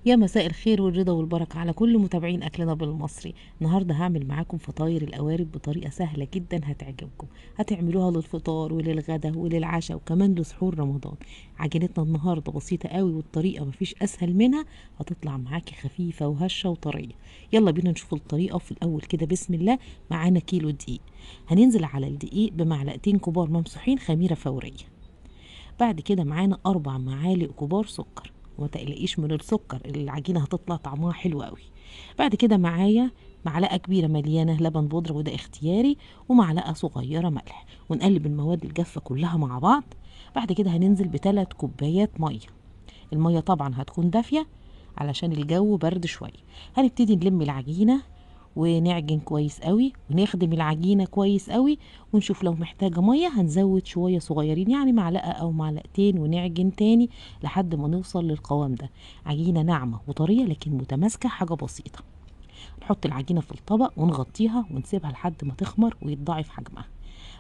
يا مساء الخير والرضا والبركة على كل متابعين أكلنا بالمصري. النهاردة هعمل معاكم فطاير القوارب بطريقة سهلة جدا هتعجبكم. هتعملوها للفطار وللغدا وللعشاء وكمان لسحور رمضان. عجينتنا النهاردة بسيطة قوي والطريقة مفيش أسهل منها. هتطلع معاكي خفيفة وهشة وطرية. يلا بينا نشوف الطريقة. في الأول كده بسم الله. معانا كيلو دقيق. هننزل على الدقيق بمعلقتين كبار ممسوحين خميرة فورية. بعد كده معانا 4 معالق كبار سكر. وما تقلقيش من السكر، العجينه هتطلع طعمها حلو قوي. بعد كده معايا معلقه كبيره مليانه لبن بودره وده اختياري، ومعلقه صغيره ملح، ونقلب المواد الجافه كلها مع بعض. بعد كده هننزل ب3 كوبايات ميه. الميه طبعا هتكون دافيه علشان الجو برد شويه. هنبتدي نلم العجينه ونعجن كويس قوي ونخدم العجينة كويس قوي، ونشوف لو محتاجة مية هنزود شوية صغيرين، يعني معلقة او معلقتين، ونعجن تاني لحد ما نوصل للقوام ده. عجينة ناعمة وطرية لكن متماسكة، حاجة بسيطة. نحط العجينة في الطبق ونغطيها ونسيبها لحد ما تخمر ويتضاعف حجمها.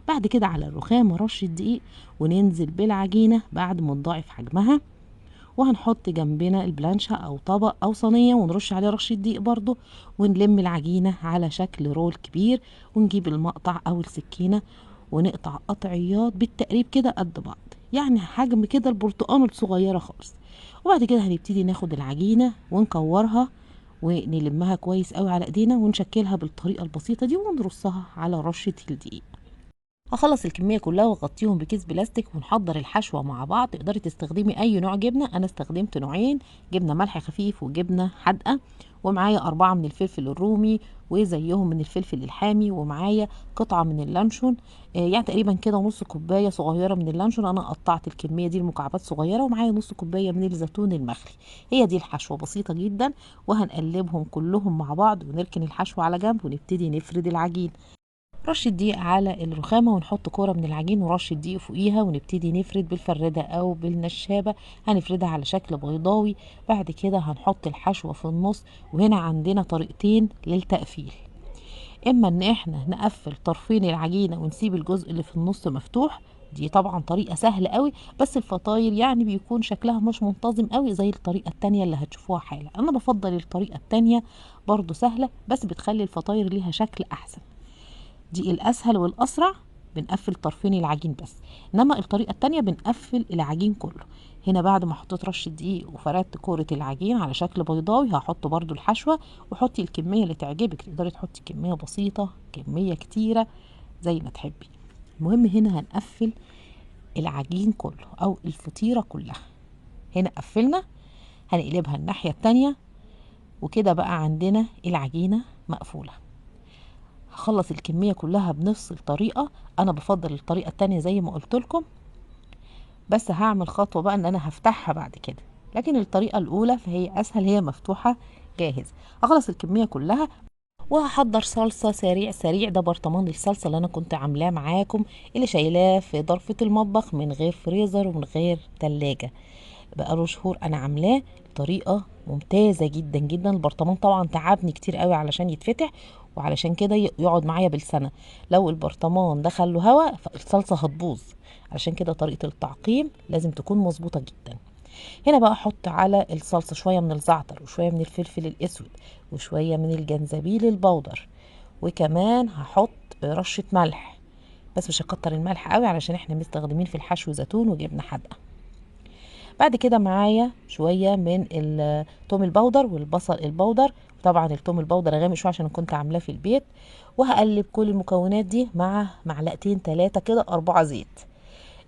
بعد كده على الرخام رش الدقيق وننزل بالعجينة بعد ما تضاعف حجمها. وهنحط جنبنا البلانشة او طبق او صينية ونرش عليه رشة دقيق برضو، ونلم العجينة على شكل رول كبير، ونجيب المقطع او السكينة ونقطع قطعيات بالتقريب كده قد بعض، يعني حجم كده البرتقانة الصغيرة خالص. وبعد كده هنبتدي ناخد العجينة ونكورها ونلمها كويس قوي على ايدينا ونشكلها بالطريقة البسيطة دي ونرصها على رشة الدقيق. هخلص الكمية كلها واغطيهم بكيس بلاستيك ونحضر الحشوة مع بعض. تقدري تستخدمي اي نوع جبنة، انا استخدمت نوعين، جبنة ملح خفيف وجبنة حادقة. ومعايا 4 من الفلفل الرومي وزيهم من الفلفل الحامي، ومعايا قطعة من اللانشون. يعني تقريبا كده نص كوباية صغيرة من اللانشون، انا قطعت الكمية دي لمكعبات صغيرة. ومعايا نص كوباية من الزيتون المخلي. هي دي الحشوة، بسيطة جدا. وهنقلبهم كلهم مع بعض ونركن الحشوة على جنب ونبتدي نفرد العجين. رش الدقيق على الرخامة ونحط كورة من العجين ورش الدقيق فوقيها ونبتدي نفرد بالفردة أو بالنشابة. هنفردها على شكل بيضاوي. بعد كده هنحط الحشوة في النص. وهنا عندنا طريقتين للتقفيل. إما إن إحنا نقفل طرفين العجينة ونسيب الجزء اللي في النص مفتوح، دي طبعا طريقة سهلة قوي، بس الفطاير يعني بيكون شكلها مش منتظم قوي زي الطريقة التانية اللي هتشوفوها حالا. أنا بفضل الطريقة التانية، برضو سهلة بس بتخلي الفطاير ليها شكل أحسن. دي الاسهل والاسرع، بنقفل طرفين العجين بس. انما الطريقه التانية بنقفل العجين كله. هنا بعد ما حطيت رشه دقيق وفردت كوره العجين على شكل بيضاوي هحط برضو الحشوه. وحطي الكميه اللي تعجبك، تقدري تحطي كميه بسيطه كميه كتيره زي ما تحبي. المهم هنا هنقفل العجين كله او الفطيره كلها. هنا قفلنا، هنقلبها الناحيه التانية، وكده بقى عندنا العجينه مقفوله. هخلص الكمية كلها بنفس الطريقة. انا بفضل الطريقة التانية زي ما قلت لكم، بس هعمل خطوة بقى ان انا هفتحها بعد كده. لكن الطريقة الاولى فهي اسهل، هي مفتوحة جاهز. هخلص الكمية كلها وهحضر صلصة سريع سريع. ده برطمان الصلصة اللي انا كنت عاملاه معاكم، اللي شايلاه في ضرفة المطبخ من غير فريزر ومن غير تلاجة. بقاله شهور انا عاملاه بطريقه ممتازه جدا جدا. البرطمان طبعا تعبني كتير قوي علشان يتفتح، وعلشان كده يقعد معايا بالسنه. لو البرطمان دخل له هواء فالصلصه هتبوظ. علشان كده طريقه التعقيم لازم تكون مظبوطه جدا. هنا بقى احط على الصلصه شويه من الزعتر وشويه من الفلفل الاسود وشويه من الجنزبيل البودر، وكمان هحط رشه ملح. بس مش هكتر الملح قوي علشان احنا مستخدمين في الحشو زيتون وجبنه حادقه. بعد كده معايا شويه من التوم البودر والبصل البودر. طبعا التوم البودر غامق شويه عشان كنت عاملاه في البيت. وهقلب كل المكونات دي مع معلقتين 3 كده 4 زيت.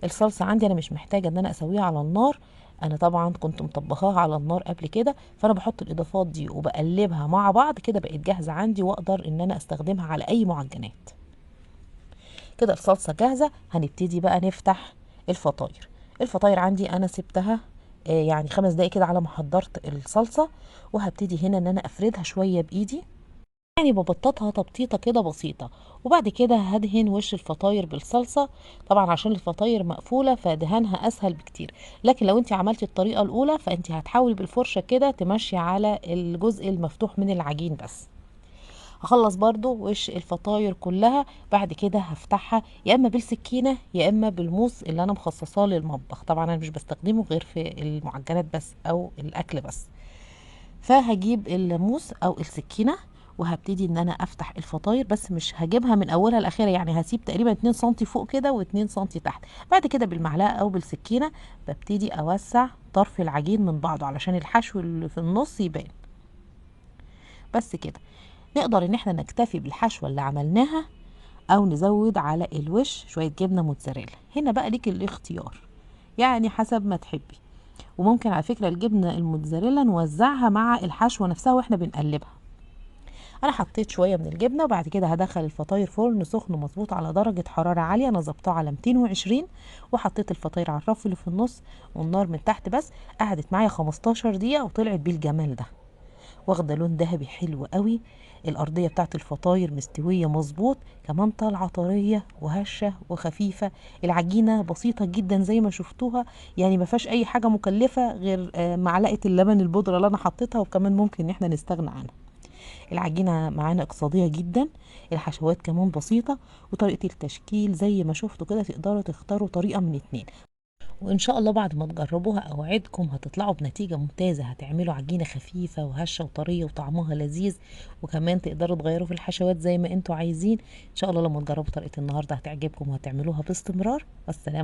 الصلصه عندي انا مش محتاجه ان انا اسويها على النار، انا طبعا كنت مطبخاها على النار قبل كده، فانا بحط الاضافات دي وبقلبها مع بعض كده بقت جاهزه عندي واقدر ان انا استخدمها على اي معجنات. كده الصلصه جاهزه. هنبتدي بقى نفتح الفطاير. الفطاير عندي انا سبتها يعني 5 دقايق كده على ما حضرت الصلصه. وهبتدي هنا ان انا افردها شويه بايدي، يعني ببططها تبطيطه كده بسيطه. وبعد كده هدهن وش الفطاير بالصلصه. طبعا عشان الفطاير مقفوله فدهانها اسهل بكتير. لكن لو انت عملتي الطريقه الاولى فانت هتحاولي بالفرشه كده تمشي على الجزء المفتوح من العجين بس. هخلص برضو وش الفطاير كلها. بعد كده هفتحها يا اما بالسكينه يا اما بالموس اللي انا مخصصاه للمطبخ. طبعا انا مش بستخدمه غير في المعجنات بس او الاكل بس. فهجيب الموس او السكينه وهبتدي ان انا افتح الفطاير، بس مش هجيبها من اولها لاخرها، يعني هسيب تقريبا 2 سم فوق كده و2 سم تحت. بعد كده بالمعلقه او بالسكينه ببتدي اوسع طرف العجين من بعضه علشان الحشو اللي في النص يبان. بس كده نقدر ان احنا نكتفي بالحشوه اللي عملناها، او نزود على الوش شويه جبنه موتزاريلا. هنا بقى ليك الاختيار، يعني حسب ما تحبي. وممكن على فكره الجبنه الموتزاريلا نوزعها مع الحشوه نفسها واحنا بنقلبها. انا حطيت شويه من الجبنه، وبعد كده هدخل الفطاير فرن سخن مظبوط على درجه حراره عاليه، انا ظبطها على 220، وحطيت الفطاير على الرف اللي في النص والنار من تحت بس. قعدت معايا 15 دقيقه وطلعت بالجمال ده، واخده لون ذهبي حلو قوي. الارضيه بتاعت الفطاير مستويه مظبوط، كمان طالعه طريه وهشه وخفيفه. العجينه بسيطه جدا زي ما شفتوها، يعني ما فيهاش اي حاجه مكلفه غير معلقه اللبن البودره اللي انا حطيتها، وكمان ممكن ان احنا نستغنى عنها. العجينه معانا اقتصاديه جدا، الحشوات كمان بسيطه، وطريقه التشكيل زي ما شفتوا كده تقدروا تختاروا طريقه من اتنين. وان شاء الله بعد ما تجربوها اوعدكم هتطلعوا بنتيجة ممتازة. هتعملوا عجينة خفيفة وهشة وطرية وطعمها لذيذ، وكمان تقدروا تغيروا في الحشوات زي ما انتوا عايزين. ان شاء الله لما تجربوا طريقة النهاردة هتعجبكم وهتعملوها باستمرار. والسلام